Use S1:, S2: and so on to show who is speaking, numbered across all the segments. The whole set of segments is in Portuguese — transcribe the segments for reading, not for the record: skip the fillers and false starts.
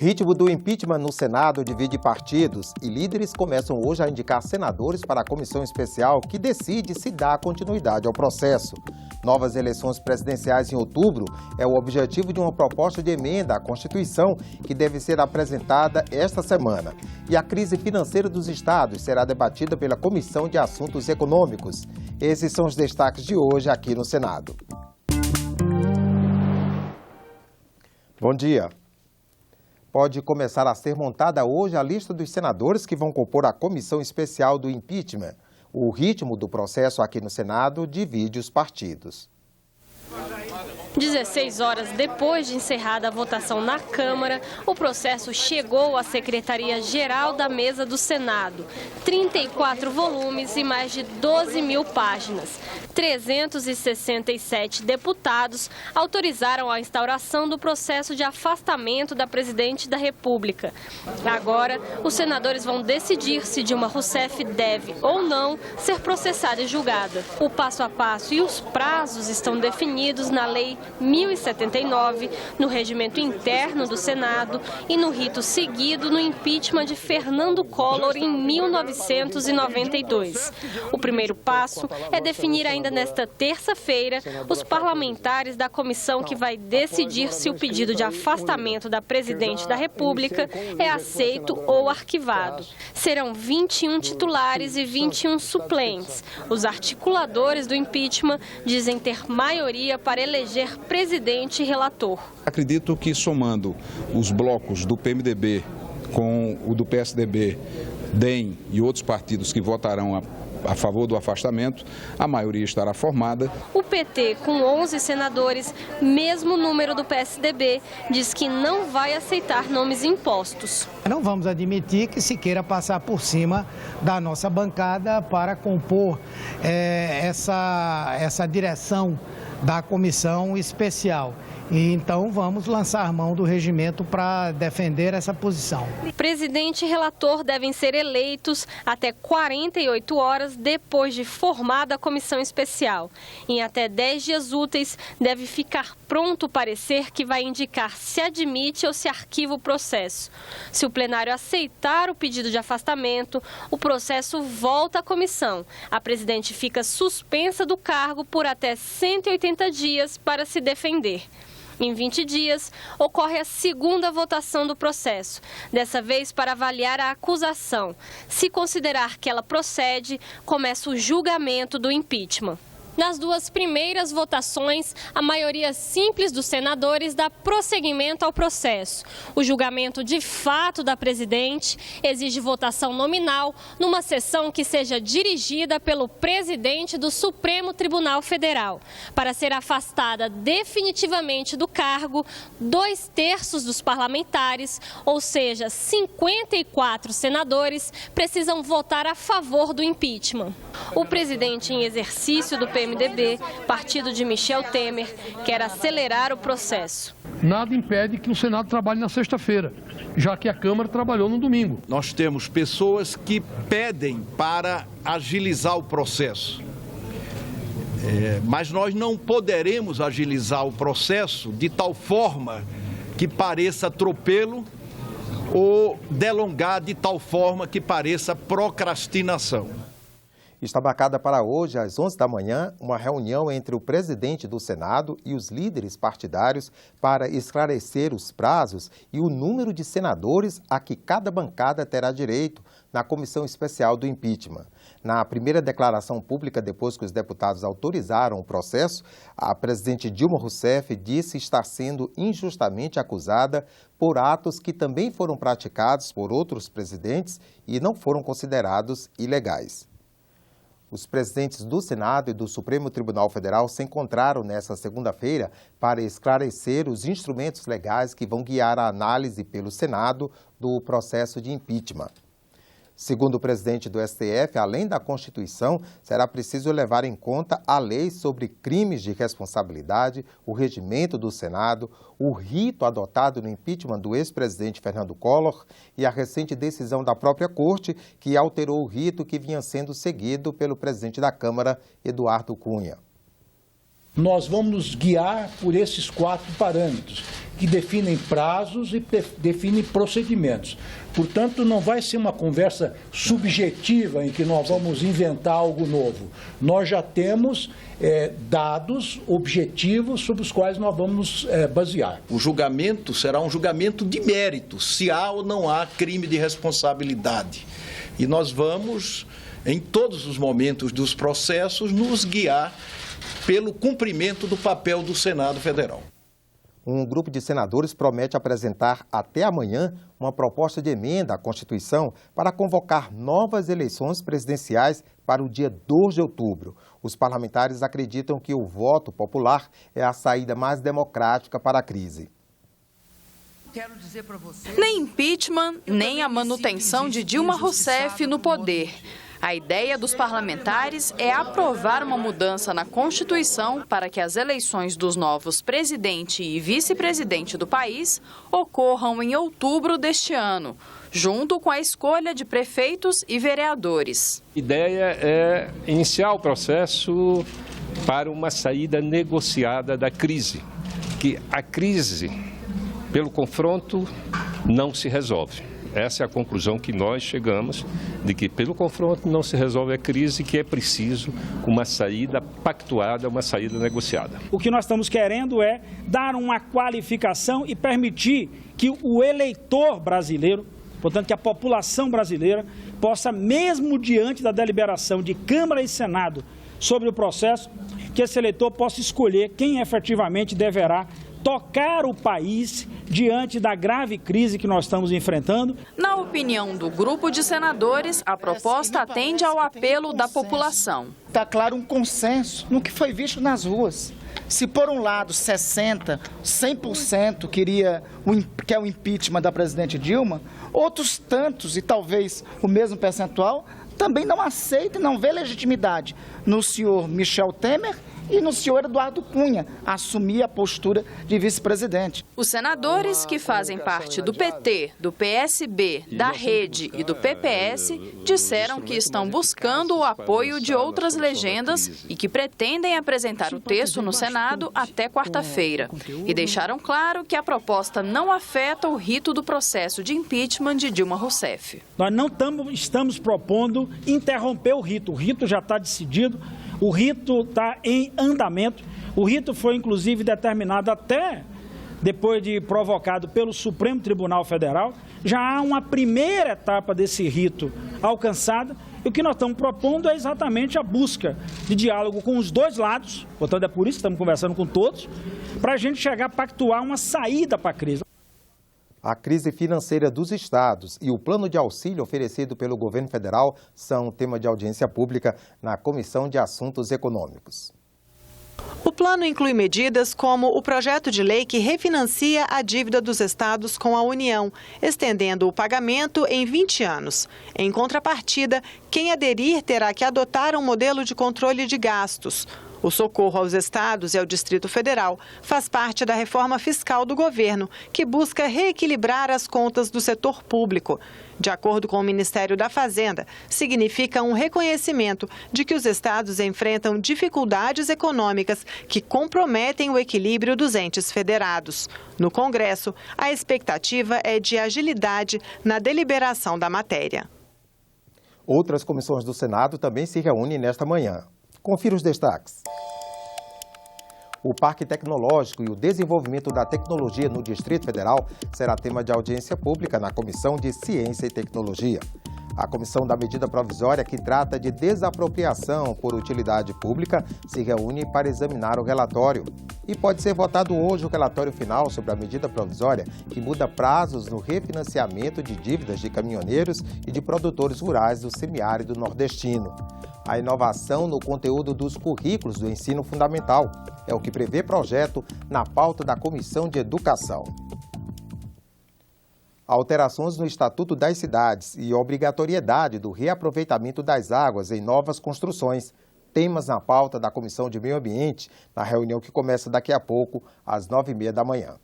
S1: Ritmo do impeachment no Senado divide partidos e líderes começam hoje a indicar senadores para a comissão especial que decide se dá continuidade ao processo. Novas eleições presidenciais em outubro é o objetivo de uma proposta de emenda à Constituição que deve ser apresentada esta semana. E a crise financeira dos estados será debatida pela Comissão de Assuntos Econômicos. Esses são os destaques de hoje aqui no Senado. Bom dia. Pode começar a ser montada hoje a lista dos senadores que vão compor a comissão especial do impeachment. O ritmo do processo aqui no Senado divide os partidos.
S2: 16 horas depois de encerrada a votação na Câmara, o processo chegou à Secretaria-Geral da Mesa do Senado. 34 volumes e mais de 12 mil páginas. 367 deputados autorizaram a instauração do processo de afastamento da presidente da República. Agora, os senadores vão decidir se Dilma Rousseff deve ou não ser processada e julgada. O passo a passo e os prazos estão definidos na Lei 1079, no regimento interno do Senado e no rito seguido no impeachment de Fernando Collor em 1992. O primeiro passo é definir ainda nesta terça-feira os parlamentares da comissão que vai decidir se o pedido de afastamento da presidente da República é aceito ou arquivado. Serão 21 titulares e 21 suplentes. Os articuladores do impeachment dizem ter maioria para eleger presidente e relator.
S3: Acredito que somando os blocos do PMDB com o do PSDB, DEM e outros partidos que votarão a favor do afastamento, a maioria estará formada.
S2: O PT, com 11 senadores, mesmo número do PSDB, diz que não vai aceitar nomes impostos.
S4: Não vamos admitir que se queira passar por cima da nossa bancada para compor essa direção da comissão especial. E então vamos lançar mão do regimento para defender essa posição.
S2: Presidente e relator devem ser eleitos até 48 horas depois de formada a comissão especial. Em até 10 dias úteis deve ficar pronto o parecer que vai indicar se admite ou se arquiva o processo. Se o plenário aceitar o pedido de afastamento, o processo volta à comissão. A presidente fica suspensa do cargo por até 180 dias para se defender. Em 20 dias, ocorre a segunda votação do processo, dessa vez para avaliar a acusação. Se considerar que ela procede, começa o julgamento do impeachment. Nas duas primeiras votações, a maioria simples dos senadores dá prosseguimento ao processo. O julgamento de fato da presidente exige votação nominal numa sessão que seja dirigida pelo presidente do Supremo Tribunal Federal. Para ser afastada definitivamente do cargo, 2/3 dos parlamentares, ou seja, 54 senadores, precisam votar a favor do impeachment. O presidente em exercício do PMDB, partido de Michel Temer, quer acelerar o processo.
S5: Nada impede que o Senado trabalhe na sexta-feira, já que a Câmara trabalhou no domingo.
S6: Nós temos pessoas que pedem para agilizar o processo. Mas nós não poderemos agilizar o processo de tal forma que pareça atropelo ou delongar de tal forma que pareça procrastinação.
S1: Está marcada para hoje, às 11 da manhã, uma reunião entre o presidente do Senado e os líderes partidários para esclarecer os prazos e o número de senadores a que cada bancada terá direito na comissão especial do impeachment. Na primeira declaração pública, depois que os deputados autorizaram o processo, a presidente Dilma Rousseff disse estar sendo injustamente acusada por atos que também foram praticados por outros presidentes e não foram considerados ilegais. Os presidentes do Senado e do Supremo Tribunal Federal se encontraram nesta segunda-feira para esclarecer os instrumentos legais que vão guiar a análise pelo Senado do processo de impeachment. Segundo o presidente do STF, além da Constituição, será preciso levar em conta a lei sobre crimes de responsabilidade, o regimento do Senado, o rito adotado no impeachment do ex-presidente Fernando Collor e a recente decisão da própria Corte, que alterou o rito que vinha sendo seguido pelo presidente da Câmara, Eduardo Cunha.
S7: Nós vamos nos guiar por esses 4 parâmetros, que definem prazos e definem procedimentos. Portanto, não vai ser uma conversa subjetiva em que nós vamos inventar algo novo. Nós já temos dados objetivos sobre os quais nós vamos basear.
S6: O julgamento será um julgamento de mérito, se há ou não há crime de responsabilidade. E nós vamos, em todos os momentos dos processos, nos guiar pelo cumprimento do papel do Senado Federal.
S1: Um grupo de senadores promete apresentar até amanhã uma proposta de emenda à Constituição para convocar novas eleições presidenciais para o dia 2 de outubro. Os parlamentares acreditam que o voto popular é a saída mais democrática para a crise.
S8: Nem impeachment, nem a manutenção de Dilma Rousseff no poder. A ideia dos parlamentares é aprovar uma mudança na Constituição para que as eleições dos novos presidente e vice-presidente do país ocorram em outubro deste ano, junto com a escolha de prefeitos e vereadores.
S9: A ideia é iniciar o processo para uma saída negociada da crise, que a crise, pelo confronto, não se resolve. Essa é a conclusão que nós chegamos, de que pelo confronto não se resolve a crise, que é preciso uma saída pactuada, uma saída negociada.
S10: O que nós estamos querendo é dar uma qualificação e permitir que o eleitor brasileiro, portanto que a população brasileira, possa, mesmo diante da deliberação de Câmara e Senado sobre o processo, que esse eleitor possa escolher quem efetivamente deverá tocar o país diante da grave crise que nós estamos enfrentando.
S8: Na opinião do grupo de senadores, a proposta atende ao apelo da população.
S11: Está claro um consenso no que foi visto nas ruas. Se por um lado 60%, 100% quer o impeachment da presidente Dilma, outros tantos, e talvez o mesmo percentual, também não aceita e não vê legitimidade no senhor Michel Temer e no senhor Eduardo Cunha assumir a postura de vice-presidente.
S8: Os senadores que fazem parte do PT, do PSB, da Rede e do PPS disseram que estão buscando o apoio de outras legendas e que pretendem apresentar o texto no Senado até quarta-feira. E deixaram claro que a proposta não afeta o rito do processo de impeachment de Dilma Rousseff.
S10: Nós não estamos propondo interromper o rito já está decidido. O rito está em andamento. O rito foi, inclusive, determinado até depois de provocado pelo Supremo Tribunal Federal. Já há uma primeira etapa desse rito alcançada. E o que nós estamos propondo é exatamente a busca de diálogo com os dois lados. Portanto, é por isso que estamos conversando com todos, para a gente chegar a pactuar uma saída para a crise.
S1: A crise financeira dos estados e o plano de auxílio oferecido pelo governo federal são tema de audiência pública na Comissão de Assuntos Econômicos.
S12: O plano inclui medidas como o projeto de lei que refinancia a dívida dos estados com a União, estendendo o pagamento em 20 anos. Em contrapartida, quem aderir terá que adotar um modelo de controle de gastos. O socorro aos estados e ao Distrito Federal faz parte da reforma fiscal do governo, que busca reequilibrar as contas do setor público. De acordo com o Ministério da Fazenda, significa um reconhecimento de que os estados enfrentam dificuldades econômicas que comprometem o equilíbrio dos entes federados. No Congresso, a expectativa é de agilidade na deliberação da matéria.
S1: Outras comissões do Senado também se reúnem nesta manhã. Confira os destaques. O Parque Tecnológico e o desenvolvimento da tecnologia no Distrito Federal será tema de audiência pública na Comissão de Ciência e Tecnologia. A Comissão da Medida Provisória, que trata de desapropriação por utilidade pública, se reúne para examinar o relatório. E pode ser votado hoje o relatório final sobre a medida provisória que muda prazos no refinanciamento de dívidas de caminhoneiros e de produtores rurais do semiárido nordestino. A inovação no conteúdo dos currículos do ensino fundamental é o que prevê projeto na pauta da Comissão de Educação. Alterações no Estatuto das Cidades e obrigatoriedade do reaproveitamento das águas em novas construções, temas na pauta da Comissão de Meio Ambiente, na reunião que começa daqui a pouco, às 9h30 da manhã.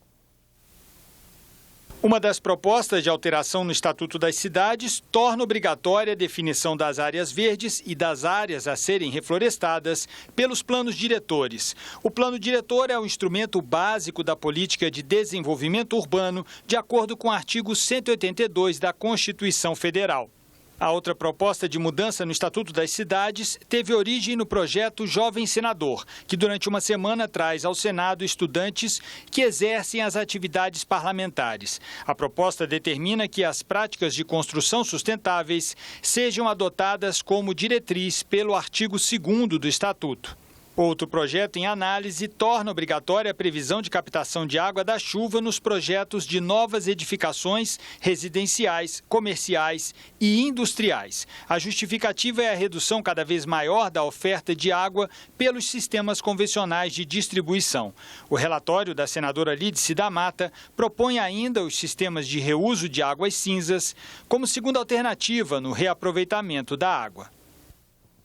S13: Uma das propostas de alteração no Estatuto das Cidades torna obrigatória a definição das áreas verdes e das áreas a serem reflorestadas pelos planos diretores. O plano diretor é o instrumento básico da política de desenvolvimento urbano, de acordo com o artigo 182 da Constituição Federal. A outra proposta de mudança no Estatuto das Cidades teve origem no projeto Jovem Senador, que durante uma semana traz ao Senado estudantes que exercem as atividades parlamentares. A proposta determina que as práticas de construção sustentáveis sejam adotadas como diretriz pelo artigo 2º do Estatuto. Outro projeto em análise torna obrigatória a previsão de captação de água da chuva nos projetos de novas edificações residenciais, comerciais e industriais. A justificativa é a redução cada vez maior da oferta de água pelos sistemas convencionais de distribuição. O relatório da senadora Lídice da Mata propõe ainda os sistemas de reuso de águas cinzas como segunda alternativa no reaproveitamento da água.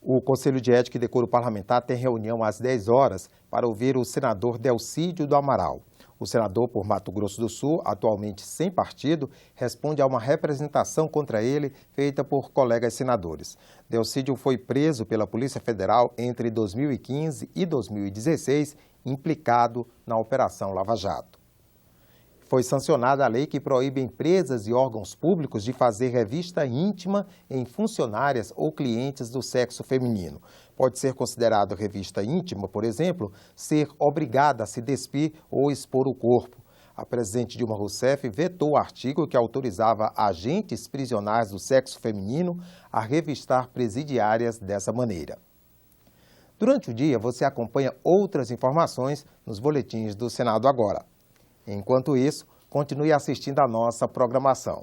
S1: O Conselho de Ética e Decoro Parlamentar tem reunião às 10 horas para ouvir o senador Delcídio do Amaral. O senador por Mato Grosso do Sul, atualmente sem partido, responde a uma representação contra ele feita por colegas senadores. Delcídio foi preso pela Polícia Federal entre 2015 e 2016, implicado na Operação Lava Jato. Foi sancionada a lei que proíbe empresas e órgãos públicos de fazer revista íntima em funcionárias ou clientes do sexo feminino. Pode ser considerado revista íntima, por exemplo, ser obrigada a se despir ou expor o corpo. A presidente Dilma Rousseff vetou o artigo que autorizava agentes prisionais do sexo feminino a revistar presidiárias dessa maneira. Durante o dia, você acompanha outras informações nos boletins do Senado Agora. Enquanto isso, continue assistindo a nossa programação.